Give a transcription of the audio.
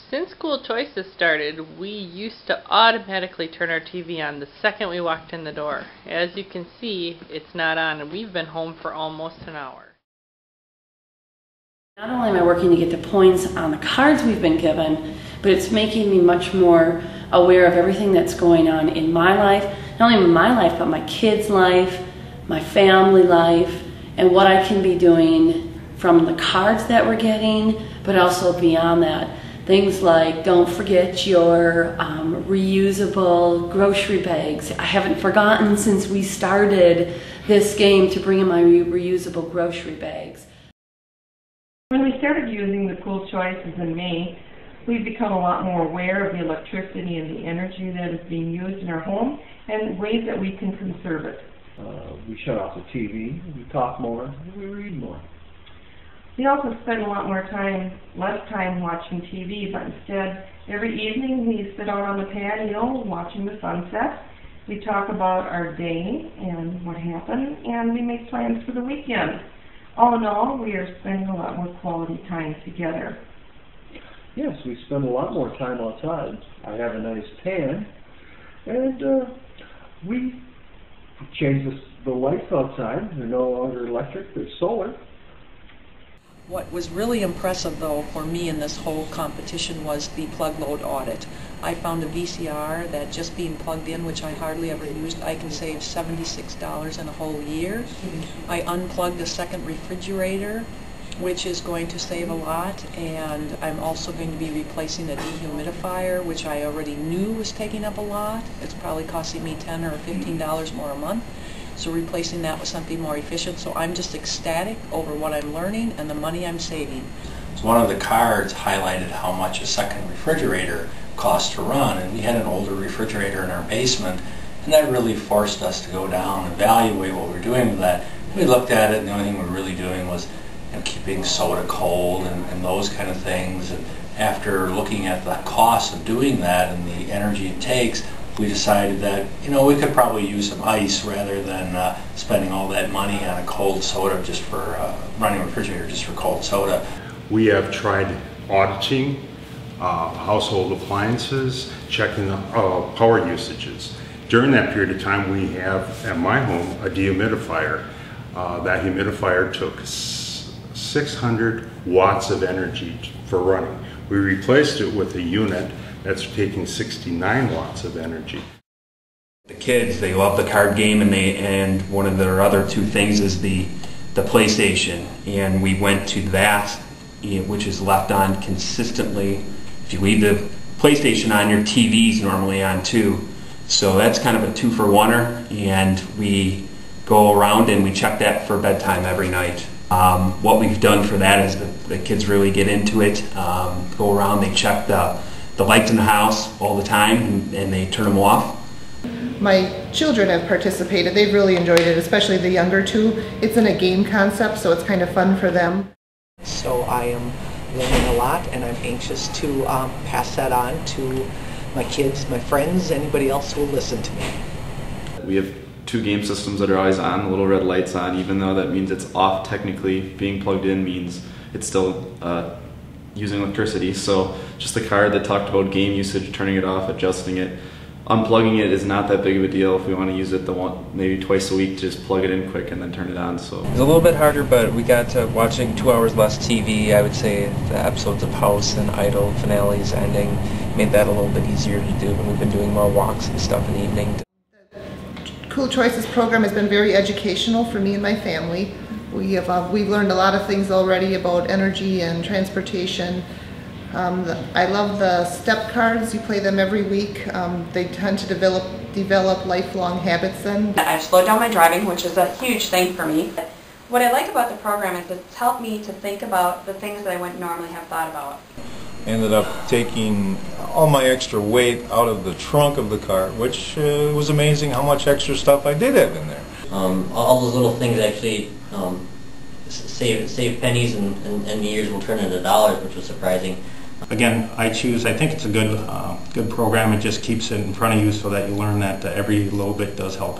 Since School Choices started, we used to automatically turn our TV on the second we walked in the door. As you can see, it's not on, and we've been home for almost an hour. Not only am I working to get the points on the cards we've been given, but it's making me much more aware of everything that's going on in my life, not only in my life, but my kids' life, my family life, and what I can be doing from the cards that we're getting, but also beyond that. Things like, don't forget your reusable grocery bags. I haven't forgotten since we started this game to bring in my reusable grocery bags. When we started using the School Choices in May, we've become a lot more aware of the electricity and the energy that is being used in our home and ways that we can conserve it. We shut off the TV, we talk more, we read more. We also spend a lot more time, less time watching TV, but instead, every evening we sit out on the patio watching the sunset. We talk about our day and what happened, and we make plans for the weekend. All in all, we are spending a lot more quality time together. Yes, we spend a lot more time outside. I have a nice tan, and we changed the lights outside. They're no longer electric, they're solar. What was really impressive, though, for me in this whole competition was the plug load audit. I found a VCR that just being plugged in, which I hardly ever used, I can save $76 in a whole year. I unplugged a second refrigerator, which is going to save a lot, and I'm also going to be replacing a dehumidifier, which I already knew was taking up a lot. It's probably costing me $10 or $15 more a month. So replacing that with something more efficient. So I'm just ecstatic over what I'm learning and the money I'm saving. One of the cards highlighted how much a second refrigerator costs to run, and we had an older refrigerator in our basement, and that really forced us to go down and evaluate what we're doing with that. We looked at it, and the only thing we're really doing was keeping soda cold and those kind of things. And after looking at the cost of doing that and the energy it takes, we decided that, we could probably use some ice rather than spending all that money on a cold soda just for running a refrigerator just for cold soda. We have tried auditing household appliances, checking power usages. During that period of time, we have at my home a dehumidifier. That humidifier took 600 watts of energy for running. We replaced it with a unit that's taking 69 watts of energy. The kids, they love the card game, and one of their other two things is the PlayStation, and we went to that, which is left on consistently. If you leave the PlayStation on, your TV's normally on too. So that's kind of a two-for-oner, and we go around and we check that for bedtime every night. What we've done for that is the kids really get into it, go around, they check the lights in the house all the time, and they turn them off. My children have participated. They've really enjoyed it, especially the younger two. It's in a game concept, so it's kind of fun for them. So I am learning a lot, and I'm anxious to pass that on to my kids, my friends, anybody else who will listen to me. We have two game systems that are always on, the little red lights on, even though that means it's off technically. Being plugged in means it's still using electricity. So just the card that talked about game usage, turning it off, adjusting it. Unplugging it is not that big of a deal. If we want to use it maybe twice a week, just plug it in quick and then turn it on. So it's a little bit harder, but we got to watching 2 hours less TV. I would say the episodes of House and Idol finales ending made that a little bit easier to do, and we've been doing more walks and stuff in the evening. The School Choices program has been very educational for me and my family. We've learned a lot of things already about energy and transportation. I love the step cards. You play them every week. They tend to develop lifelong habits then. I've slowed down my driving, which is a huge thing for me. What I like about the program is it's helped me to think about the things that I wouldn't normally have thought about. Ended up taking all my extra weight out of the trunk of the car, which was amazing how much extra stuff I did have in there. All those little things actually save pennies, and the years will turn into dollars, which was surprising. Again, I think it's a good program. It just keeps it in front of you so that you learn that every little bit does help.